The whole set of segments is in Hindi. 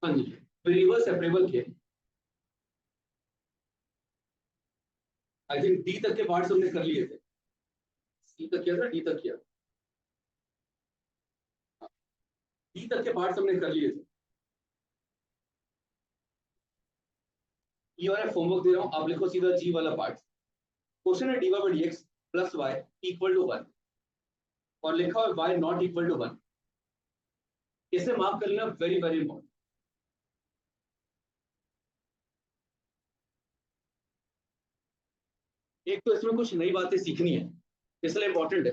हाँ जी, वेरिएबल सेपरेबल के आई थिंक डी तक के पार्ट्स हमने कर लिए थे। सी तक किया था, डी तक किया, डी तक के पार्ट्स हमने कर लिए थे। ये वाला होमवर्क दे रहा हूँ, आप लिखो सीधा जी वाला पार्ट। क्वेश्चन है d Y by D x plus y equal to 1 और लिखा हुआ वाई नॉट इक्वल टू 1। इसे मार्क कर लेना, वेरी वेरी इंपॉर्टेंट। एक तो इसमें कुछ नई बातें सीखनी है, इसलिए इंपॉर्टेंट है।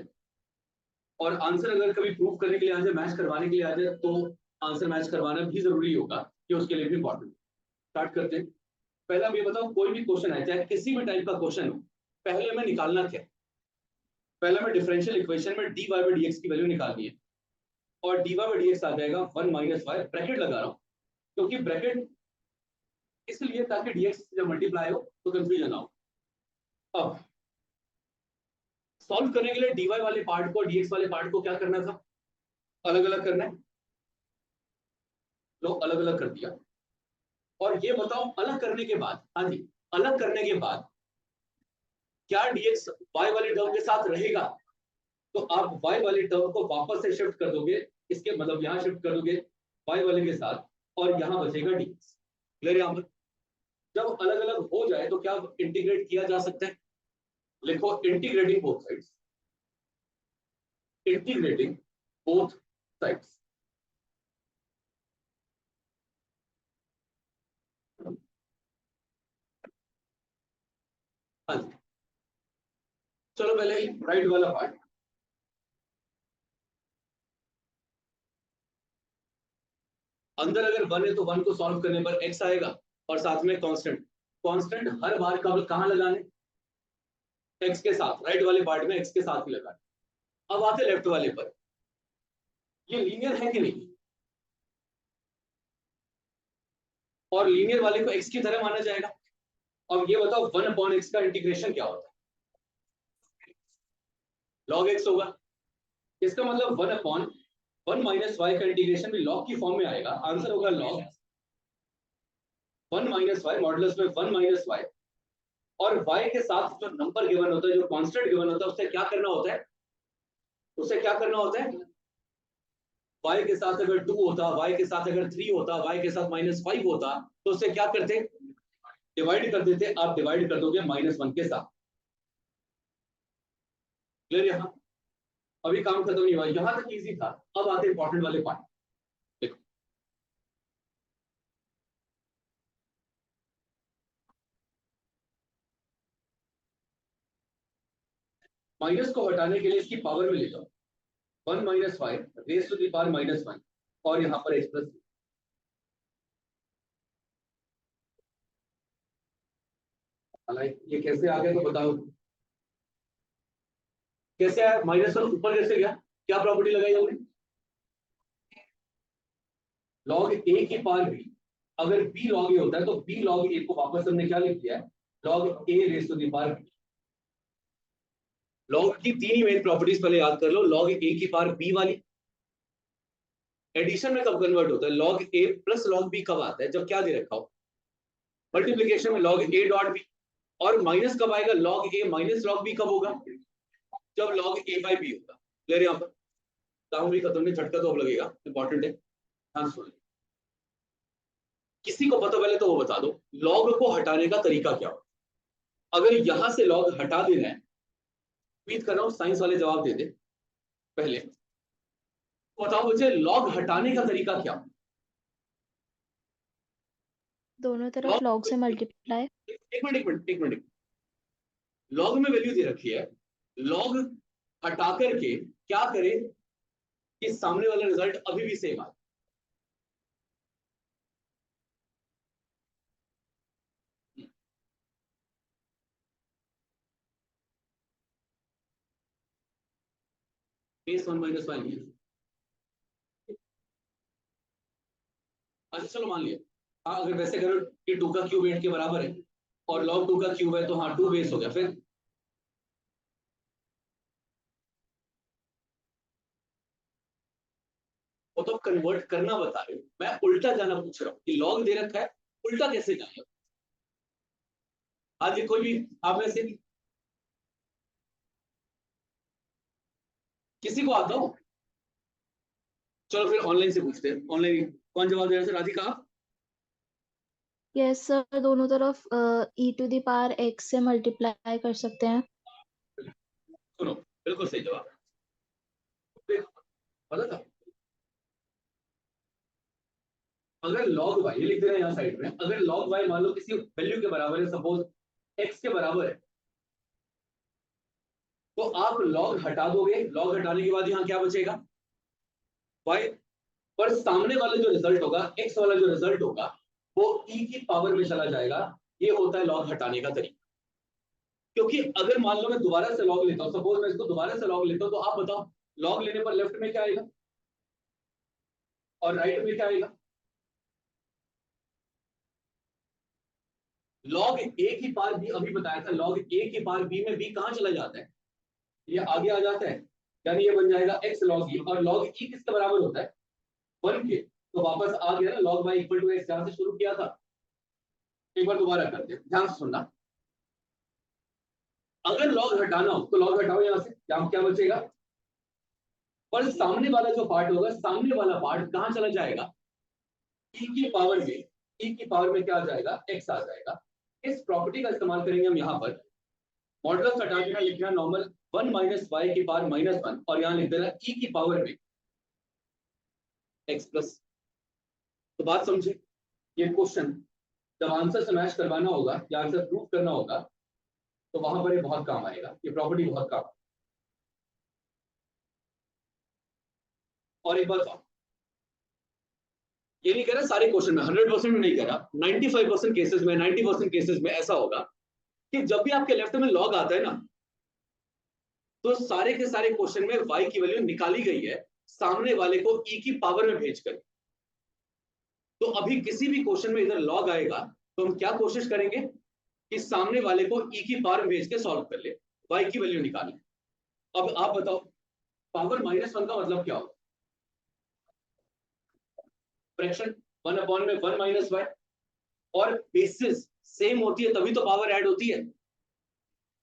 और आंसर अगर कभी प्रूव करने के लिए आ जाए, मैच करवाने के लिए आ जाए, तो आंसर मैच करवाना भी जरूरी होगा, कि उसके लिए भी इंपॉर्टेंट। स्टार्ट करते हैं। पहला आप ये बताओ, कोई भी क्वेश्चन है, चाहे किसी भी टाइप का क्वेश्चन हो, पहले हमें निकालना क्या है? पहले हमें डिफरेंशियल इक्वेशन में D Y by D X value वैल्यू निकालनी है। और D Y by D X आ जाएगा 1 माइनस वाई, ब्रैकेट लगा रहा हूँ क्योंकि ब्रैकेट इसलिए ताकि डी एक्स जब मल्टीप्लाई हो तो कंफ्यूजन ना हो। अब सॉल्व करने के लिए डी वाई वाले पार्ट को डी एक्स वाले पार्ट को क्या करना था? अलग अलग करना है। लो अलग अलग कर दिया। और ये बताओ अलग करने के बाद, हाँ जी, अलग करने के बाद क्या dx y वाले टर्म के साथ रहेगा? तो आप y वाले टर्म को वापस से शिफ्ट कर दोगे, इसके मतलब यहां शिफ्ट कर दोगे y वाले के साथ, और यहां बचेगा dx। क्लियर? यहां पर जब अलग अलग हो जाए तो क्या इंटीग्रेट किया जा सकता है? लिखो integrating both sides, integrating both sides. हाँ जी, चलो पहले राइट वाला पार्ट। अंदर अगर 1 है तो 1 को सॉल्व करने पर x आएगा, और साथ में कांस्टेंट। कांस्टेंट हर बार कब कहां लगाने? x के साथ, राइट वाले पार्ट में x के साथ ही लगाने। अब आते लेफ्ट वाले पर, ये लीनियर है कि नहीं? और लीनियर वाले को x की तरह माना जाएगा। अब ये बताओ 1 अपॉन x का इंटीग्रेशन क्या होता है? log x होगा। इसका मतलब 1 अपॉन 1 माइनस वाई का इंटीग्रेशन भी लॉग की फॉर्म में आएगा। आंसर होगा लॉग 1 माइनस वाई मॉडुलस में 1 माइनस वाई। और y के साथ जो नंबर गिवन होता है, जो कांस्टेंट गिवन होता है, उससे क्या करना होता है? उससे क्या करना होता है? y के साथ अगर 2 होता, y के साथ अगर 3 होता, y के साथ -5 होता, तो उससे क्या करते? डिवाइड कर देते। आप डिवाइड कर दोगे -1 के साथ। क्लियर? यहां अभी काम खत्म नहीं हुआ, यहां तक इजी था। अब आते इंपॉर्टेंट वाले पार्ट। देखो माइनस को हटाने के लिए इसकी पावर में ले जाओ, 1 minus 5 raise to the power -1, और यहां पर x प्लस। ये कैसे आ गया तो बताओ, कैसे आया? -1 ऊपर कैसे गया? क्या प्रॉपर्टी लगाई हमने? log a की पावर b। अगर b log a होता है तो b log a को वापस हमने क्या लिख दिया है? log a raise to the power b। log की तीन ही मेन प्रॉपर्टीज पहले याद कर लो। log a की पावर b वाली एडिशन में कब कन्वर्ट होता है? log a plus log b कब आता है? जब क्या दे रखा हो? मल्टीप्लीकेशन में log a डॉट b। और माइनस कब आएगा? log a minus log b कब होगा? जब log a बाई b होगा। क्लियर? यहाँ पर काम भी खत्म नहीं, झटका तो अब लगेगा, इंपॉर्टेंट है, ध्यान सुन। किसी को पता पहले तो वो बता दो, लॉग को हटाने का तरीका क्या हो? अगर यहां से लॉग हटा देना है, उम्मीद कर रहा हूं साइंस वाले जवाब दे दे। पहले बताओ मुझे, लॉग हटाने का तरीका क्या? दोनों तरफ लॉग, लॉग से मल्टीप्लाई। एक मिनट एक मिनट एक मिनट, लॉग में वैल्यू दे रखी है, लॉग हटा करके क्या करे कि सामने वाला रिजल्ट अभी भी सेम आए? Base 1 minus 1। अच्छा चलो मान लिया, हाँ अगर वैसे करो कि 2 का क्यूब 8 के बराबर है, और log 2 का क्यूब है, तो हाँ 2 बेस हो गया। फिर वो तो कन्वर्ट करना बता रहे हो, मैं उल्टा जाना पूछ रहा हूँ कि लॉग दे रखा है, उल्टा कैसे जाएगा? आज कोई भी आप में से किसी को आता हो? चलो फिर ऑनलाइन से पूछते हैं, ऑनलाइन कौन जवाब दे रहा है? राधिका आप? यस सर, दोनों तरफ e⁻x से मल्टीप्लाई कर सकते हैं। सुनो, बिल्कुल सही जवाब है। पता था? अगर log y, ये लिख देना यहाँ साइड में, अगर log y मान लो किसी वैल्यू के बराबर है, सपोज x के बराबर है, तो आप log हटा दोगे, log हटाने के बाद यहाँ क्या बचेगा? y। पर सामने वाला जो रिजल्ट होगा, x वाला जो रिजल्ट होगा, वो e की पावर में चला जाएगा। ये होता है log हटाने का तरीका। क्योंकि अगर मान लो मैं दोबारा से log लेता हूँ, सपोज मैं इसको दोबारा से log लेता हूँ, तो आप बताओ log लेने पर लेफ्ट में क्या आएगा और राइट में क्या आएगा? log a की पावर b, अभी बताया था, log a की पावर b में b कहां चला जाता है? ये आगे आ जाता है, यानी ये बन जाएगा x log e, और log e किसके बराबर होता है? 1 के। तो वापस आ गया ना log y equal to x, जहां से शुरू किया था। एक बार दोबारा करते हैं, ध्यान से सुनना। अगर log हटाना हो तो log हटाओ यहां से, यहाँ क्या बचेगा? पर सामने वाला जो पार्ट होगा, सामने वाला पार्ट कहां चला जाएगा? e की पावर में, e की पावर में क्या आ जाएगा? x आ जाएगा। इस प्रॉपर्टी का इस्तेमाल करेंगे हम यहाँ पर। मॉडुलस हटा देना, लिखना नॉर्मल 1 माइनस वाई की पावर -1, और यहाँ लिख देना e की पावर में x प्लस। तो बात समझे? ये क्वेश्चन जब आंसर से मैच करवाना होगा या आंसर प्रूव करना होगा, तो वहां पर ये बहुत काम आएगा, ये प्रॉपर्टी बहुत काम। और एक बात और, ये नहीं कह रहा सारे क्वेश्चन में, 100% में नहीं कह रहा, 95% केसेस में, 90% केसेस में ऐसा होगा कि जब भी आपके लेफ्ट में लॉग आता है ना, तो सारे के सारे क्वेश्चन में y की वैल्यू निकाली गई है सामने वाले को e की पावर में भेजकर। तो अभी किसी भी क्वेश्चन में इधर लॉग आएगा, तो हम क्या कोशिश करेंगे कि सामने वाले को e की पावर में भेज के सॉल्व कर ले, y की वैल्यू निकालें। अब आप बताओ, पावर -1 का मतलब क्या होगा? फ्रैक्शन, 1 में 1 माइनस वाई, और बेसिस सेम होती है तभी तो पावर ऐड होती है।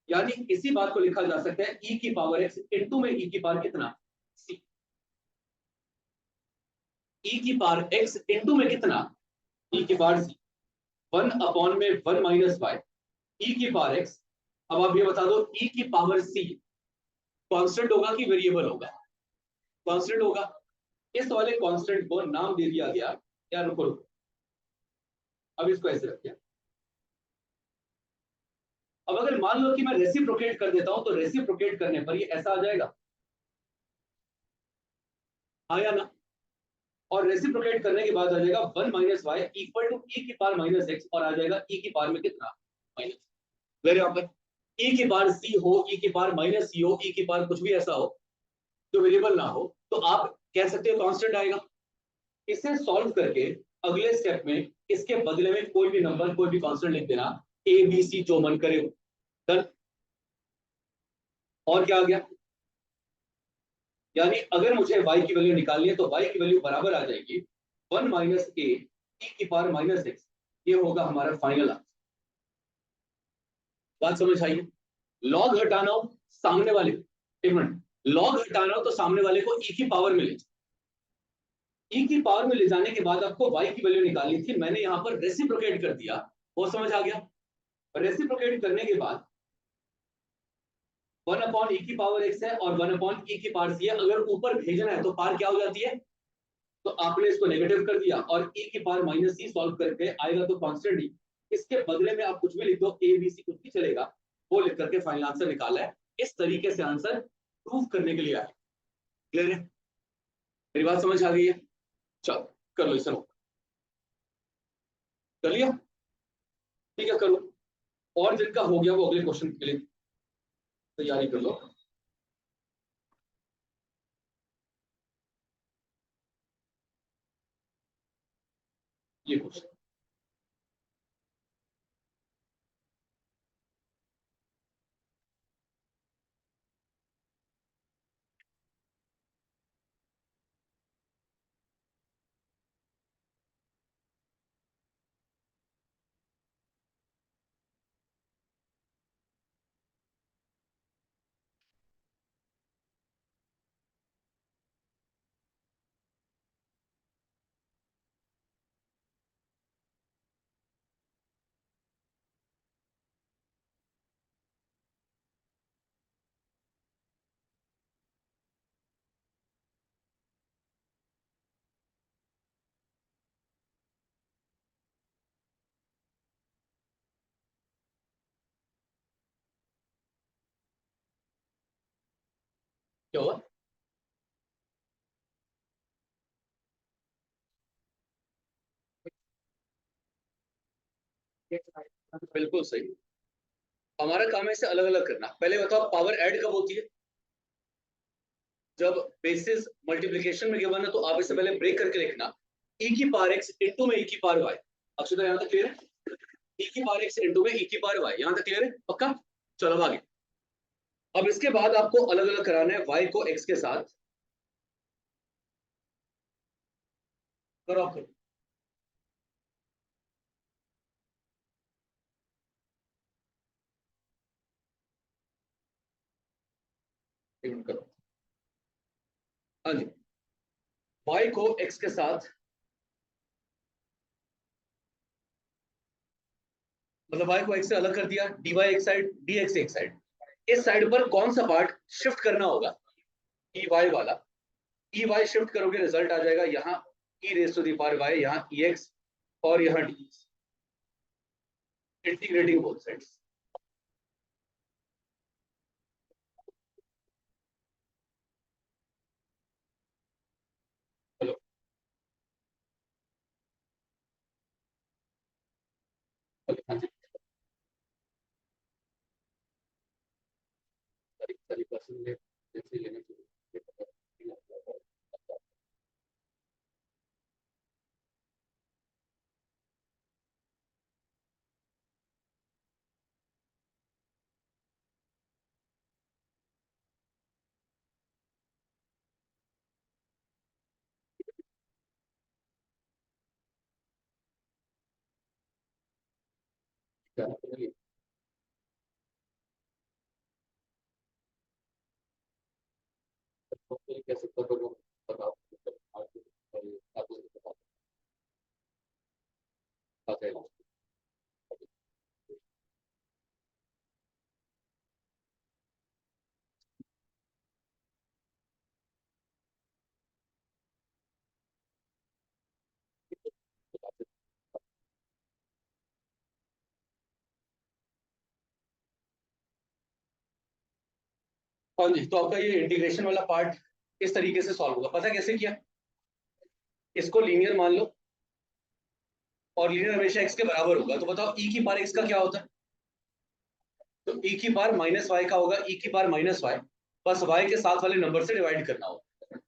यानी इसी बात को लिखा जा सकता है e की पावर x इनटू में e की पावर कितना? c। e की पावर x इनटू में कितना? e की पावर c। 1 में 1 माइनस वाई, e की पावर x। अब आप ये बता दो, e की पावर c कांस्टेंट होगा कि वेरिएबल होगा? कांस्टेंट होगा। इस वाले कांस्टेंट को नाम दे दिया गया, या रुको रुको, अब इसको ऐसे रख दिया। अब अगर मान लो कि मैं रेसिप्रोकेट कर देता हूं, तो रेसिप्रोकेट करने पर ये ऐसा आ जाएगा, हाँ या ना? और रेसिप्रोकेट करने के बाद आ जाएगा 1 minus y equal to e की पावर -x, और आ जाएगा e की पावर में कितना? माइनस। वेरी यहाँ पर e की पावर c हो, e की पावर -c हो, e की पावर कुछ भी ऐसा हो जो वेरिएबल ना हो, तो आप कह सकते हो कांस्टेंट आएगा। इसे सॉल्व करके अगले स्टेप में इसके बदले में कोई भी नंबर, कोई भी कांस्टेंट लिख देना, a b c जो मन करे। डन। और क्या आ गया? यानी अगर मुझे y की वैल्यू निकालनी है, तो y की वैल्यू बराबर आ जाएगी 1 माइनस a e की पावर -x। ये होगा हमारा फाइनल आंसर। बात समझ आई? लॉग हटाना हो सामने वाले, एक मिनट, लॉग हटाना हो तो सामने वाले को e की पावर में ले, e की पावर में ले जाने के बाद आपको y की वैल्यू निकालनी थी, मैंने यहां पर रेसिप्रोकेट कर दिया। वो समझ आ गया? रेसिप्रोकेट करने के बाद 1 अपॉन e की पावर x है और 1 अपॉन e की पावर c है। अगर ऊपर भेजना है तो पावर क्या हो जाती है? तो आपने इसको नेगेटिव कर दिया, और e की पावर -c सॉल्व करके आएगा तो कांस्टेंट ही। इसके बदले में आप कुछ भी लिख दो, a b c कुछ भी चलेगा, वो लिख करके फाइनल आंसर निकाला है। इस तरीके से आंसर प्रूव करने के लिए आए। क्लियर है? मेरी बात समझ आ गई है? चलो कर लो इसे, कर लिया? ठीक है, करो। और जिनका हो गया वो अगले क्वेश्चन के लिए तैयारी कर लो। ये क्वेश्चन क्या हुआ? बिल्कुल सही। हमारा काम है इसे अलग अलग करना। पहले बताओ पावर ऐड कब होती है? जब बेसिस मल्टीप्लिकेशन में गिवन है तो आप इसे पहले ब्रेक करके लिखना, e की पावर x इंटू में e की पावर y। अक्षुता यहाँ तक क्लियर है? e की पावर x इंटू में e की पावर y, यहाँ तक क्लियर है? पक्का? चलो अब आगे। अब इसके बाद आपको अलग अलग कराना है y को x के साथ। करो आप करो। एक मिनट करो। हाँ जी, y को x के साथ, मतलब y को x से अलग कर दिया, dy एक साइड dx एक साइड। इस साइड पर कौन सा पार्ट शिफ्ट करना होगा? ई वाई वाला। ई वाई शिफ्ट करोगे रिजल्ट आ जाएगा यहाँ E raise to the power Y, यहाँ ई एक्स और यहाँ डी, इंटीग्रेटिंग बोथ साइड्स। चलो हाँ जी, सारी परसेंट जैसे लेना चाहिए। कैसे बताओ? हाँ जी, तो आपका ये इंटीग्रेशन वाला पार्ट इस तरीके से सॉल्व होगा। पता कैसे किया? इसको लीनियर मान लो और लीनियर हमेशा x के बराबर होगा। तो बताओ e की पावर x का क्या होता है? तो e की पावर माइनस y का होगा, e की पावर माइनस y, बस y के साथ वाले नंबर से डिवाइड करना होगा।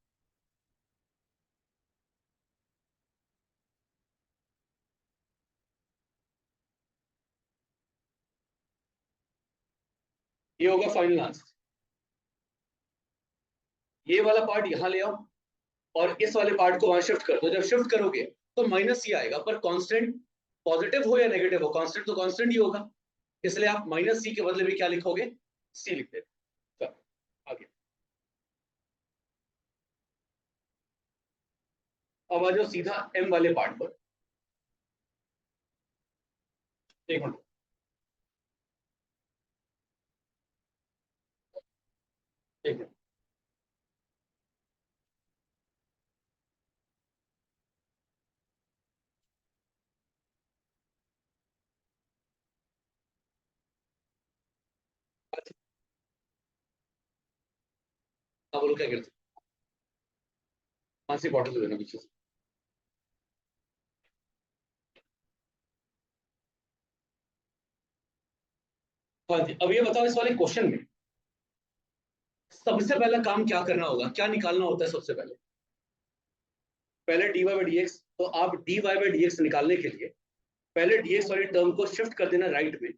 ये होगा फाइनल आंसर। ये वाला पार्ट यहाँ ले आओ और इस वाले पार्ट को वहां शिफ्ट कर दो। जब शिफ्ट करोगे तो माइनस ही आएगा, पर कांस्टेंट पॉजिटिव हो या नेगेटिव हो, कांस्टेंट तो कांस्टेंट ही होगा। इसलिए आप माइनस सी के बदले में क्या लिखोगे? सी लिख देते। चलो आगे। अब आ जाओ सीधा एम वाले पार्ट पर। एक मिनट, एक मिनट। हाँ बोलो क्या करते? पांच बॉटल देना पीछे से। हाँ जी, अब ये बताओ इस वाले क्वेश्चन में सबसे पहला काम क्या करना होगा, क्या निकालना होता है सबसे पहले? पहले dy बाई डी एक्स। तो आप dy बाई डी एक्स निकालने के लिए पहले dx वाली टर्म को शिफ्ट कर देना राइट में,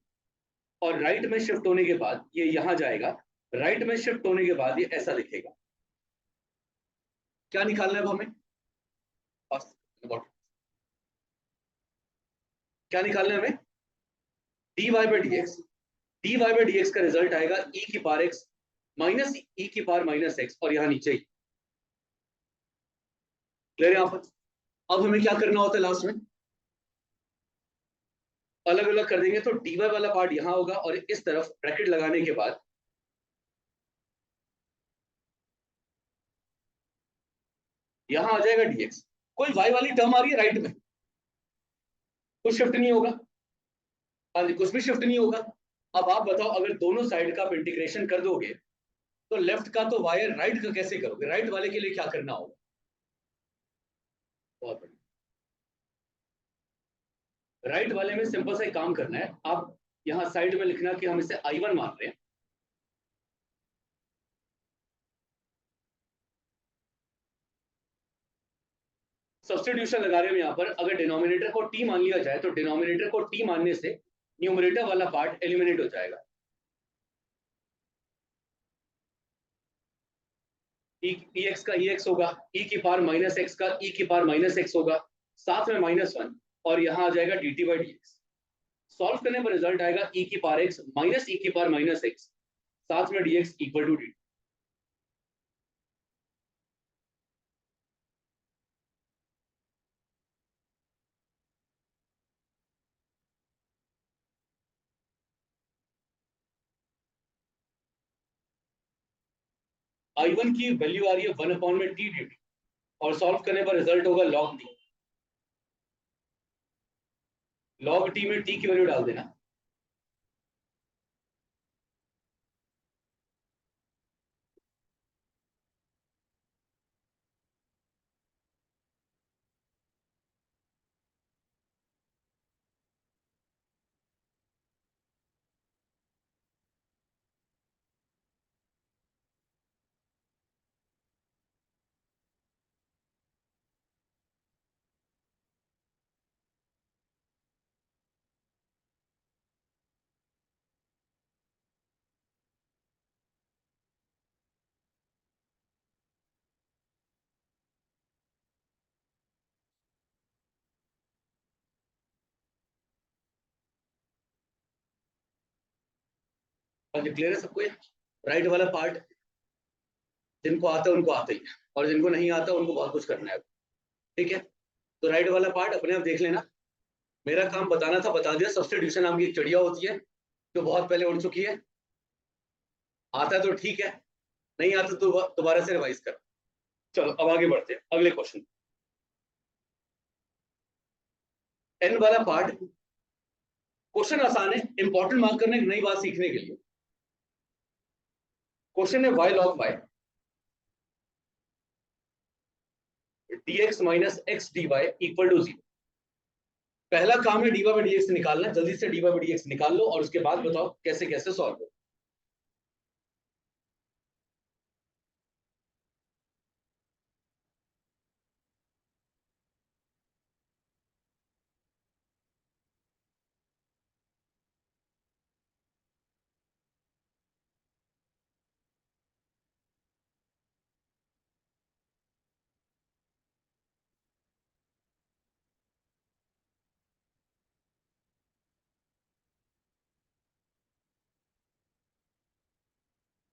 और राइट में शिफ्ट होने के बाद ये यहां जाएगा। राइट में शिफ्ट होने के बाद ये ऐसा लिखेगा। क्या निकालना है अब हमें? क्या निकालना है हमें? dy by D x. dy by D x का रिजल्ट आएगा e की पावर x माइनस e की पावर माइनस x, और यहां नीचे ही ले रहे हैं आप। अब हमें क्या करना होता है लास्ट में? अलग अलग कर देंगे तो dy वाला पार्ट यहां होगा और इस तरफ ब्रैकेट लगाने के बाद यहां आ जाएगा dx। कोई y वाली टर्म आ रही है राइट में? कुछ शिफ्ट नहीं होगा। हाँ जी, कुछ भी शिफ्ट नहीं होगा। अब आप बताओ, अगर दोनों साइड का आप इंटीग्रेशन कर दोगे तो लेफ्ट का तो वायर राइट का कैसे करोगे? राइट वाले के लिए क्या करना होगा? बहुत बढ़िया। राइट वाले में सिंपल सा एक काम करना है, आप यहाँ साइड में लिखना कि हम इसे I1 मान रहे हैं। सब्स्टिट्यूशन लगा रहे हैं यहाँ पर। अगर डिनोमिनेटर को t मान लिया जाए तो डिनोमिनेटर को t मानने से न्यूमरेटर वाला पार्ट एलिमिनेट हो जाएगा। ex का ex होगा, e की पावर माइनस एक्स का e की पावर माइनस एक्स होगा, साथ में -1 और यहाँ आ जाएगा dt बाई dx। सॉल्व करने पर रिजल्ट आएगा e की पावर x माइनस e की पावर माइनस एक्स, साथ में dx equal to dt। I1 की वैल्यू आ रही है 1 में t dt और सॉल्व करने पर रिजल्ट होगा log t। log t में t की वैल्यू डाल देना। क्लियर है सबको? राइट वाला पार्ट जिनको आता है उनको आता ही है, और जिनको नहीं आता उनको बहुत कुछ करना है। ठीक है, तो राइट वाला पार्ट अपने आप देख लेना। मेरा काम बताना था, बता दिया। सब्स्टिट्यूशन नाम की एक चिड़िया होती है जो बहुत पहले उड़ चुकी है। आता है तो ठीक है, नहीं आता तो दोबारा से रिवाइज कर। चलो अब आगे बढ़ते हैं अगले क्वेश्चन। एन वाला पार्ट, क्वेश्चन आसान है, इंपॉर्टेंट मार्क करना एक नई बात सीखने के लिए। क्वेश्चन है y log y dx minus x d y equal to 0। पहला काम है dy बाई dx निकालना। जल्दी से dy बाई dx निकाल लो और उसके बाद बताओ कैसे कैसे सॉल्व हो।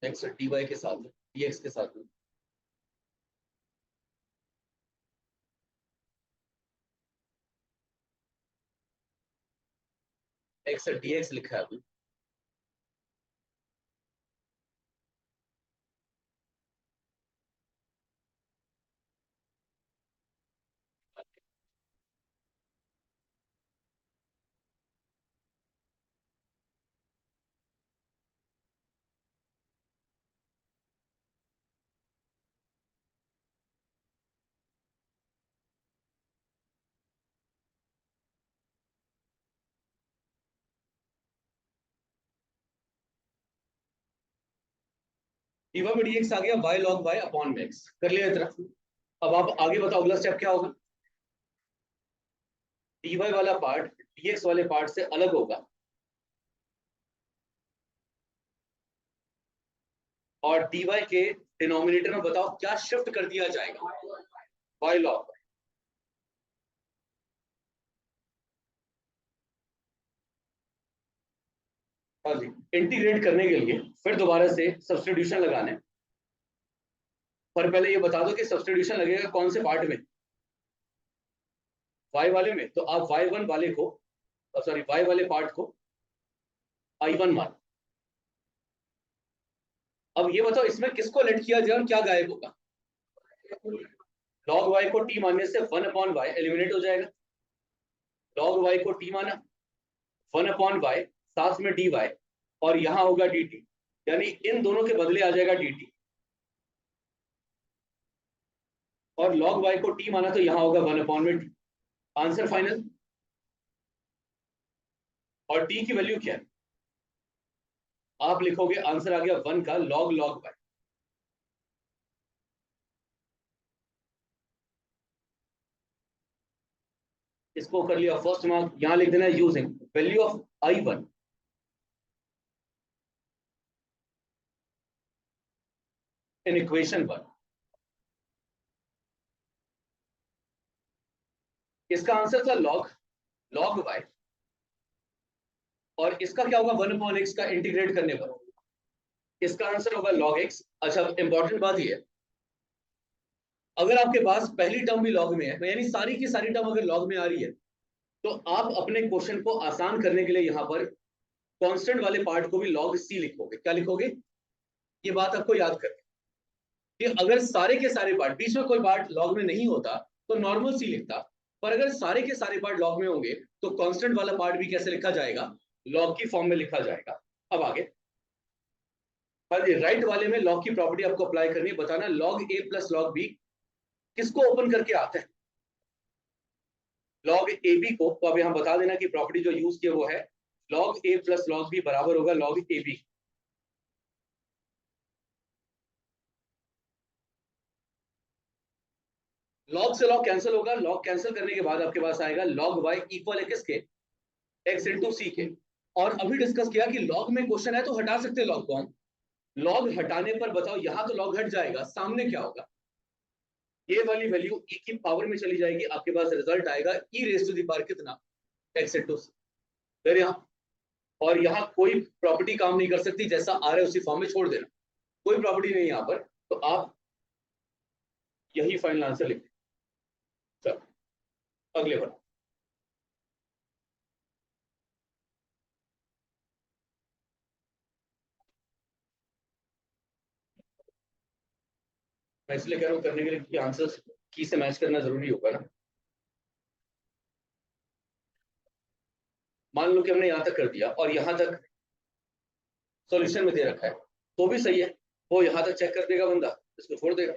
एक्स dy के साथ dx के साथ में एक्स dx लिखा है अभी। dy बाई dx आ गया y log y अपॉन में x। कर लिया इतना। अब आप आगे बताओ अगला स्टेप क्या होगा। dy वाला पार्ट dx वाले पार्ट से अलग होगा और dy के डिनोमिनेटर में बताओ क्या शिफ्ट कर दिया जाएगा। y log y। हाँ जी, इंटीग्रेट करने के लिए फिर दोबारा से सब्स्टिट्यूशन लगाना है। पर पहले ये बता दो कि सब्स्टिट्यूशन लगेगा कौन से पार्ट में। y वाले में, तो आप y1 वाले को, सॉरी y वाले पार्ट को I1 मान। अब ये बताओ इसमें किसको लेट किया जाए और क्या गायब होगा। log y को t मानने से 1 अपॉन y एलिमिनेट हो जाएगा। log y को t माना, 1 अपॉन y, साथ में dy और यहाँ होगा dt। यानी इन दोनों के बदले आ जाएगा dt, और log y को t माना तो यहां होगा 1/t। Answer final. और t की वैल्यू क्या है? आप लिखोगे आंसर आ गया 1 का log y। इसको कर लिया फर्स्ट मार्क। यहां लिख देना using value of i1 in equation 1। इसका आंसर था log y, और इसका क्या होगा 1/x का इंटीग्रेट करने पर इसका आंसर होगा log x। अच्छा, इंपॉर्टेंट बात यह है, अगर आपके पास पहली टर्म भी log में है, यानी सारी की सारी टर्म अगर log में आ रही है, तो आप अपने क्वेश्चन को आसान करने के लिए यहां पर कांस्टेंट वाले पार्ट को भी log c लिखोगे। क्या लिखोगे? ये बात आपको याद करनी कि अगर सारे के सारे पार्ट, बीच में कोई पार्ट log में नहीं होता तो नॉर्मल c लिखता, पर अगर सारे के सारे पार्ट log में होंगे तो कांस्टेंट वाला पार्ट भी कैसे लिखा जाएगा? log की फॉर्म में लिखा जाएगा। अब आगे, पर राइट वाले में log की प्रॉपर्टी आपको अप्लाई करनी है। बताना log a plus log b किसको ओपन करके आता है? log ab को। तो अब यहां बता देना कि प्रॉपर्टी जो यूज किया वो है log a plus log b बराबर होगा log ab। log से log कैंसिल होगा, log कैंसिल करने के बाद आपके पास आएगा log y इक्वल है किसके? x इंटू सी के। और अभी डिस्कस किया कि log में क्वेश्चन है तो हटा सकते हैं log को हम। log हटाने पर बताओ, यहां तो log हट जाएगा, सामने क्या होगा? ये वाली वैल्यू e की पावर में चली जाएगी, आपके पास रिजल्ट आएगा e raise to the power कितना? x into c. फिर यहां, और यहां कोई प्रॉपर्टी काम नहीं कर सकती, जैसा आ रहा है उसी फॉर्म में छोड़ देना, कोई प्रॉपर्टी नहीं यहां पर। तो आप यही फाइनल आंसर लिख। चलो अगले बार। मैं इसलिए कह रहा हूं करने के लिए कि आंसर की से मैच करना जरूरी होगा ना। मान लो कि हमने यहां तक कर दिया और यहां तक सॉल्यूशन में दे रखा है, तो भी सही है, वो यहां तक चेक कर देगा बंदा, इसको छोड़ देगा।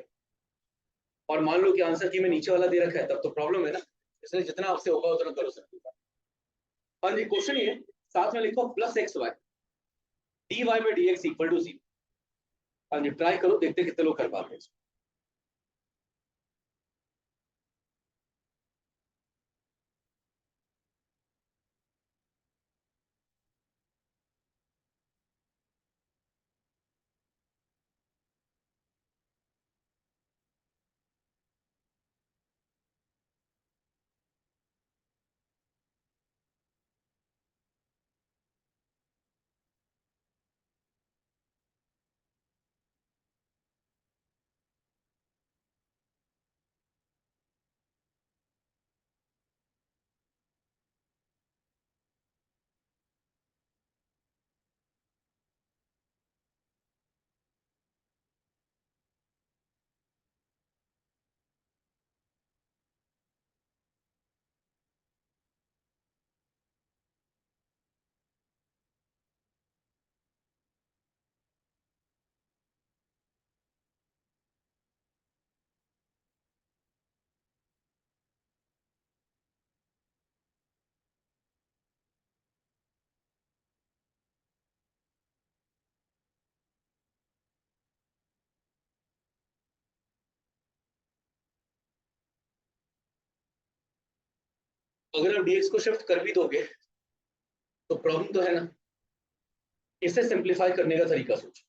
और मान लो कि आंसर की में नीचे वाला दे रखा है, तब तो प्रॉब्लम है ना। इसलिए जितना आपसे होगा उतना करो सकते। हाँ जी, क्वेश्चन ये साथ में लिखो plus x y d Y by D x equal to zero. हाँ जी, ट्राई करो, देखते कितने लोग कर पाते हैं। अगर आप डीएक्स को शिफ्ट कर भी दोगे तो प्रॉब्लम तो है ना। इसे सिंप्लीफाई करने का तरीका सोचो।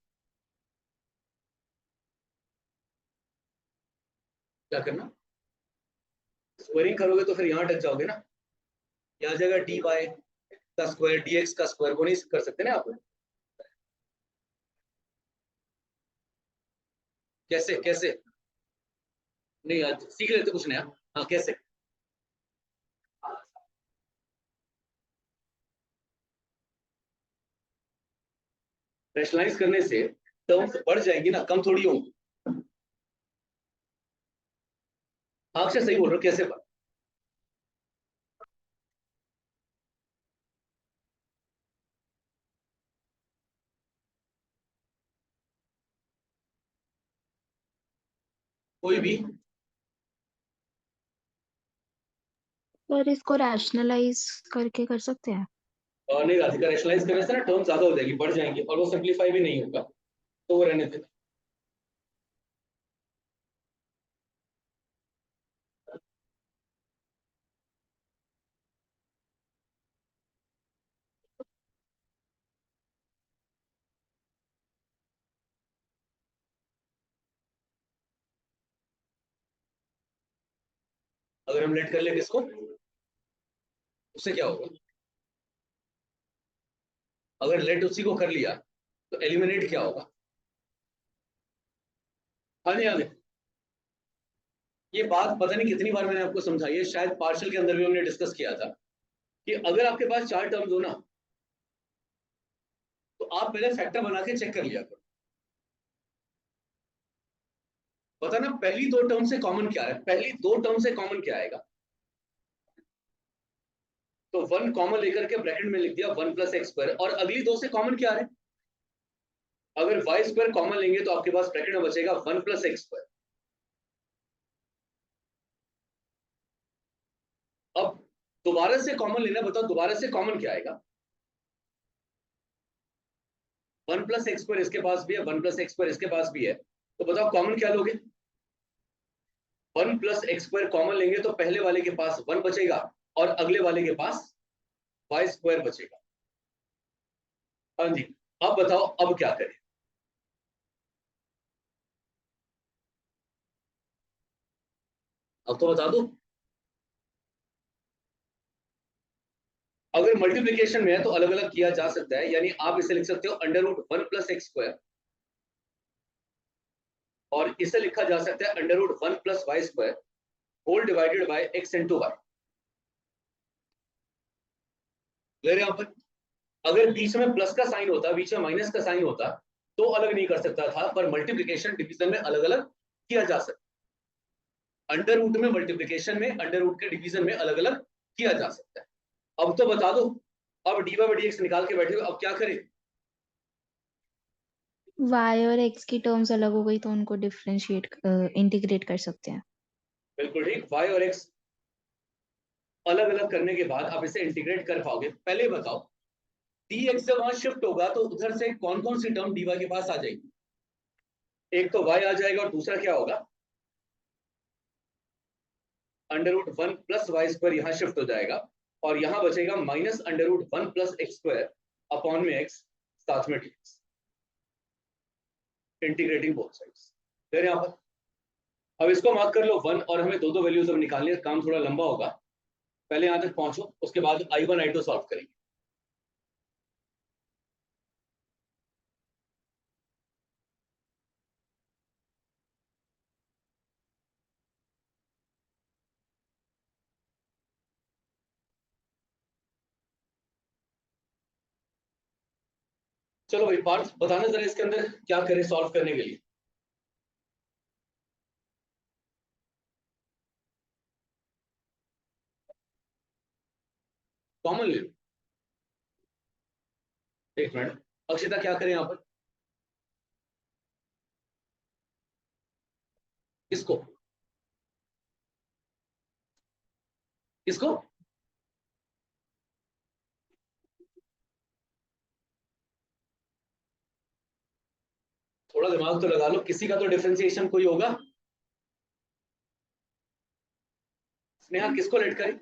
क्या करना? स्क्वायरिंग करोगे तो फिर यहां अटक जाओगे ना। यहाँ जगह डी वाई का स्क्वायर डी एक्स का स्क्वायर वो नहीं कर सकते ना आप। कैसे कैसे? नहीं आज सीख लेते कुछ नया। हाँ कैसे? रैशनलाइज करने से टर्म्स बढ़ जाएंगी ना, कम थोड़ी होंगी। आप से सही बोल रहे हो, कैसे बात? कोई भी। पर इसको रैशनलाइज करके कर सकते हैं। नहीं राधिका, रैशनलाइज करने से ना टर्म ज्यादा हो जाएगी, बढ़ जाएंगी और वो सिंप्लीफाई भी नहीं होगा, तो वो रहने देना। अगर हम लेट कर ले किसको, उससे क्या होगा? अगर लेट उसी को कर लिया तो एलिमिनेट क्या होगा? हाँ जी हाँ जी। ये बात पता नहीं कितनी बार मैंने आपको समझाई है, शायद पार्शियल के अंदर भी हमने डिस्कस किया था कि अगर आपके पास 4 टर्म्स हो ना, तो आप पहले फैक्टर बना के चेक कर लिया करो। पता ना पहली 2 टर्म से कॉमन क्या है, पहली 2 टर्म से कॉमन क्या आएगा, तो 1 कॉमन लेकर के ब्रैकेट में लिख दिया 1 + x², और अगली 2 से कॉमन क्या है? अगर y² कॉमन लेंगे तो आपके पास ब्रैकेट में बचेगा 1 + x²। अब दोबारा से कॉमन लेना, बताओ दोबारा से कॉमन क्या आएगा? 1 + x² इसके पास भी है, 1 + x² इसके पास भी है, तो बताओ कॉमन क्या लोगे? 1 + x² कॉमन लेंगे तो पहले वाले के पास 1 बचेगा और अगले वाले के पास y² बचेगा। हाँ जी। अब बताओ अब क्या करें? अब तो बता दो। अगर मल्टीप्लिकेशन में है तो अलग अलग किया जा सकता है, यानी आप इसे लिख सकते हो √1 + x², और इसे लिखा जा सकता है √1 + y² whole divided by x × y। यहां पर अगर बीच में प्लस का साइन होता, बीच में माइनस का साइन होता, तो अलग नहीं कर सकता था, पर मल्टीप्लिकेशन डिवीजन में अलग अलग किया जा सकता। अंडर रूट में मल्टीप्लिकेशन में, अंडर रूट के डिवीजन में अलग अलग किया जा सकता है। अब तो बता दो, अब dy/dx निकाल के बैठे हो, अब क्या करें? y और x की टर्म्स अलग हो गई तो उनको डिफरेंशिएट इंटीग्रेट कर सकते हैं। बिल्कुल ठीक, y और x अलग अलग करने के बाद आप इसे इंटीग्रेट कर पाओगे। पहले बताओ dx जब वहां शिफ्ट होगा तो उधर से कौन कौन सी टर्म dy के पास आ जाएगी? एक तो y आ जाएगा और दूसरा क्या होगा? √1 + y² यहां शिफ्ट हो जाएगा, और यहां बचेगा -√1 + x² अपॉन में x, साथ में dx, इंटीग्रेटिंग बोथ साइड्स। फिर यहां पर अब इसको मार्क कर लो 1, और हमें दो दो वैल्यूज अब निकालनी है, काम थोड़ा लंबा होगा। पहले यहां तक पहुंचो, उसके बाद I1 I2 सॉल्व करेंगे। चलो भाई पार्थ बताना जरा इसके अंदर क्या करें सॉल्व करने के लिए। कॉमन ले लो। एक मिनट, अक्षिता क्या करें यहां पर? इसको इसको थोड़ा दिमाग तो लगा लो, किसी का तो डिफरेंशिएशन कोई होगा। स्नेहा किसको लेट करें?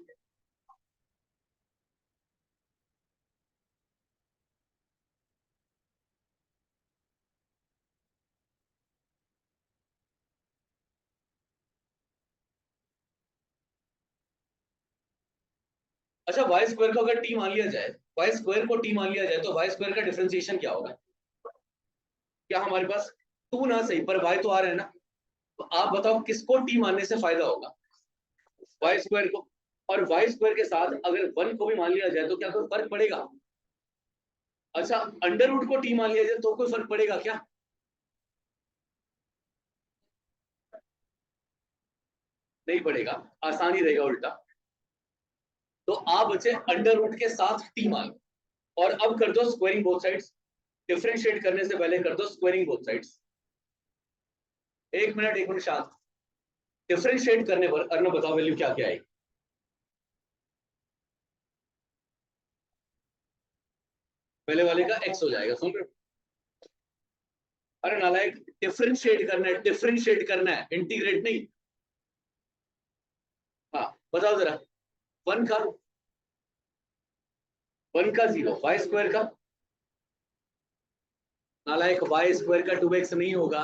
अच्छा y² को अगर t मान लिया जाए, y² को t मान लिया जाए तो y² का डिफरेंशिएशन क्या होगा? क्या हमारे पास 2 ना सही पर y तो आ रहा है ना, तो आप बताओ किसको t मानने से फायदा होगा? y² को। और y² के साथ अगर 1 को भी मान लिया जाए तो क्या कोई फर्क पड़ेगा? अच्छा अंडर रूट को t मान लिया जाए तो कोई फर्क पड़ेगा क्या? नहीं पड़ेगा, आसानी रहेगा उल्टा। तो आप बचे अंडर रूट के साथ t मान, और अब कर दो स्क्वायरिंग बोथ साइड्स। डिफरेंशिएट करने से पहले कर दो स्क्वायरिंग बोथ साइड्स। एक मिनट शांत। डिफरेंशिएट करने पर अर्नब बताओ वैल्यू क्या क्या आएगी? पहले वाले का x हो जाएगा, सुन रहे हो? अरे नालायक, डिफरेंशिएट करना है, इंटीग्रेट नहीं। हाँ बताओ जरा, 1 का 0, वाई स्क्वायर का नालायक, वाई स्क्वायर का 2x नहीं होगा।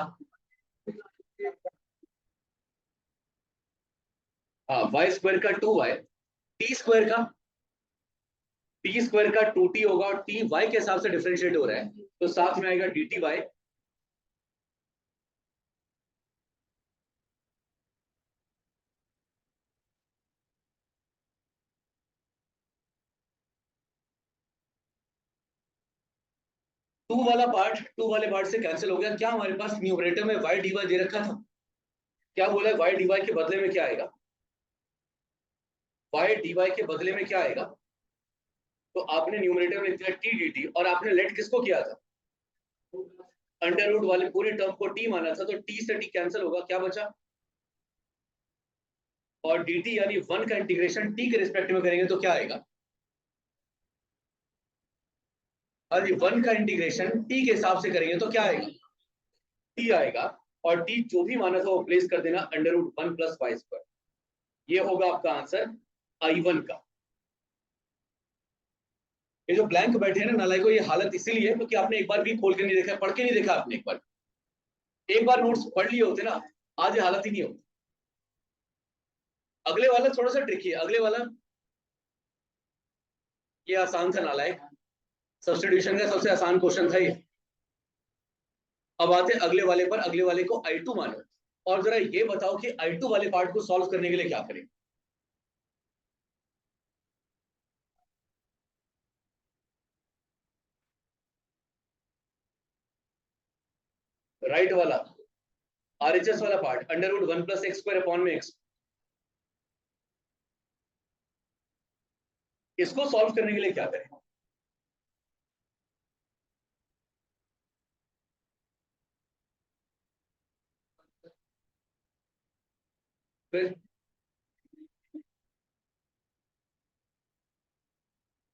हाँ वाई स्क्वायर का 2y, टी स्क्वायर का 2t होगा, और t y के हिसाब से डिफरेंशिएट हो रहा है, तो साथ में आएगा dt y। टू वाले पार्ट से कैंसिल हो गया। क्या हमारे पास न्यूमरेटर में y dy दे रखा था? क्या बोला है y dy के बदले में क्या आएगा? y dy के बदले में क्या आएगा? तो आपने न्यूमरेटर में दिया t dt, और आपने लेट किसको किया था? अंडर रूट वाले पूरी टर्म को t माना था, तो t से t कैंसिल होगा, क्या बचा? और dt यानी 1 का इंटीग्रेशन t के रिस्पेक्ट में करेंगे तो क्या आएगा? और 1 का इंटीग्रेशन t के हिसाब से करेंगे तो क्या आएगा? t आएगा, और t जो भी माना था वो प्लेस कर देना under root 1 plus y square. ये होगा आपका आंसर I1 का। ये जो ब्लैंक बैठे हैं ना नालायकों, ये हालत इसीलिए क्योंकि आपने एक बार भी खोल के नहीं देखा, पढ़ के नहीं देखा आपने। एक बार नोट्स पढ़ लिए होते ना, आज ये हालत ही नहीं होती। अगले वाला थोड़ा सा ट्रिकी है, अगले वाला ये आसान था नालायक, सब्स्टिट्यूशन का सबसे आसान क्वेश्चन था ये। अब आते हैं अगले वाले पर। अगले वाले को I2 मानो, और जरा ये बताओ कि I2 वाले पार्ट को सॉल्व करने के लिए क्या करें? राइट वाला RHS वाला part, under root 1 plus x square upon में x, इसको सॉल्व करने के लिए क्या करें? फिर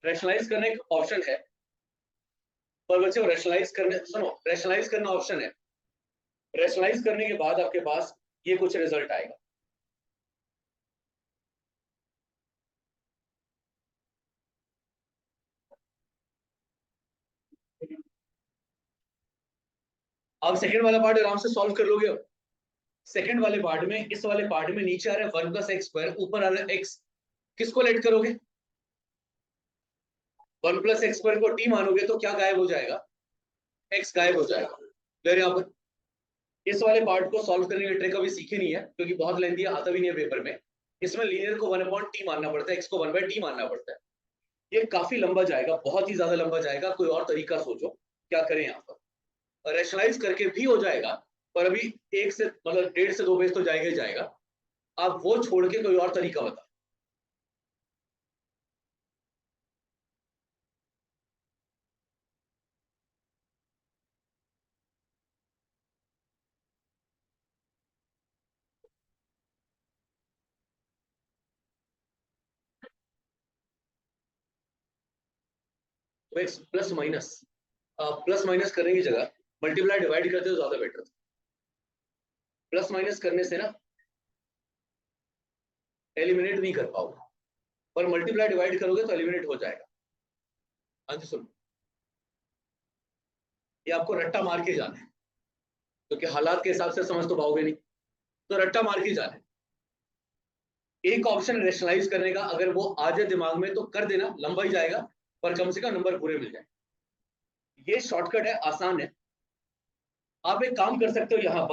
रैशनलाइज करने का ऑप्शन है, पर बच्चों रैशनलाइज करने, सुनो, रैशनलाइज करना ऑप्शन है। रैशनलाइज करने के बाद आपके पास ये कुछ रिजल्ट आएगा। आप सेकंड वाला पार्ट आराम से सॉल्व कर लोगे। सेकंड वाले पार्ट में, इस वाले पार्ट में नीचे आ रहा है 1 प्लस एक्स स्क्वायर, ऊपर आ रहा है x, किसको लेट करोगे? 1 प्लस एक्स स्क्वायर को t मानोगे तो क्या गायब हो जाएगा? x गायब हो जाएगा। फिर यहाँ पर इस वाले पार्ट को सॉल्व करने की ट्रिक अभी सीखी नहीं है क्योंकि बहुत लेंथी है, आता भी नहीं है पेपर में। इसमें लीनियर को 1/t मानना पड़ता है, x को 1/t मानना पड़ता है। ये काफी लंबा जाएगा, बहुत ही ज्यादा लंबा जाएगा। कोई और तरीका सोचो क्या करें यहाँ पर। रैशनलाइज करके भी हो जाएगा, पर अभी 1 से मतलब 1.5 से 2 पेज तो जाएगा ही जाएगा। आप वो छोड़ के कोई और तरीका बताओ। तो x plus minus, plus minus करने की जगह मल्टीप्लाई डिवाइड करते हो ज्यादा बेटर। प्लस माइनस करने से ना एलिमिनेट नहीं कर पाओगे, पर मल्टीप्लाई डिवाइड करोगे तो एलिमिनेट हो जाएगा। हाँ जी सुनो, ये आपको रट्टा मार के जाना है क्योंकि हालात के हिसाब से समझ तो पाओगे नहीं, तो रट्टा मार के जाना है। एक ऑप्शन रेशनलाइज करने का अगर वो आ जाए दिमाग में तो कर देना, लंबा ही जाएगा पर कम से कम नंबर पूरे मिल जाए। ये शॉर्टकट है, आसान है। आप एक काम कर सकते हो यहाँ